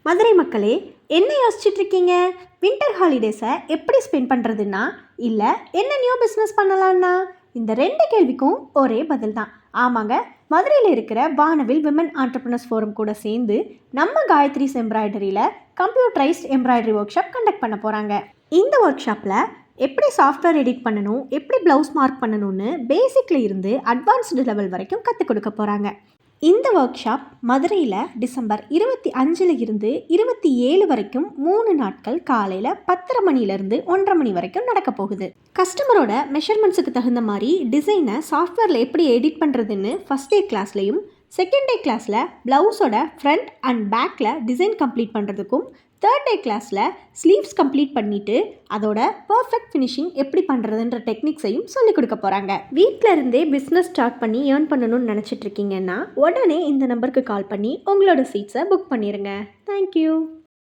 மதுரை மக்களே, என்ன யோசிச்சுட்டு இருக்கீங்க? வின்டர் ஹாலிடேஸை எப்படி ஸ்பெண்ட் பண்ணுறதுன்னா, இல்லை என்ன நியூ பிஸ்னஸ் பண்ணலான்னா? இந்த ரெண்டு கேள்விக்கும் ஒரே பதில் தான். ஆமாங்க, மதுரையில் இருக்கிற வானவில் விமன் ஆண்டர்பிரினர்ஸ் ஃபோரம் கூட சேர்ந்து நம்ம காயத்ரிஸ் எம்ப்ராய்டரியில் computerised embroidery workshop conduct பண்ண போகிறாங்க. இந்த ஒர்க் ஷாப்பில் எப்படி சாஃப்ட்வேர் எடிட் பண்ணணும், எப்படி ப்ளவுஸ் மார்க் பண்ணணும்னு பேசிக்கில் இருந்து அட்வான்ஸ்டு லெவல் வரைக்கும் கற்றுக் கொடுக்க போகிறாங்க. இந்த ஒர்க் ஷாப் மதுரையில் டிசம்பர் 25 இருந்து 27 வரைக்கும் 3 நாட்கள் காலையில் 10:30 மணிலேருந்து 1:30 மணி வரைக்கும் நடக்க போகுது. கஸ்டமரோட மெஷர்மெண்ட்ஸுக்கு தகுந்த மாதிரி டிசைனை சாஃப்ட்வேரில் எப்படி எடிட் பண்ணுறதுன்னு ஃபஸ்ட் டே கிளாஸ்லையும், செகண்ட் டே கிளாஸில் ப்ளவுஸோட ஃப்ரண்ட் அண்ட் பேக்கில் டிசைன் கம்ப்ளீட் பண்ணுறதுக்கும், தேர்ட் டே கிளாஸில் ஸ்லீவ்ஸ் கம்ப்ளீட் பண்ணிவிட்டு அதோட பர்ஃபெக்ட் ஃபினிஷிங் எப்படி பண்ணுறதுன்ற டெக்னிக்ஸையும் சொல்லிக் கொடுக்க போகிறாங்க. வீட்டில் இருந்தே பிஸ்னஸ் ஸ்டார்ட் பண்ணி ஏர்ன் பண்ணணும்னு நினச்சிட்டு இருக்கீங்கன்னா உடனே இந்த நம்பருக்கு கால் பண்ணி உங்களோட சீட்ஸை புக் பண்ணிடுங்க. தேங்க்யூ.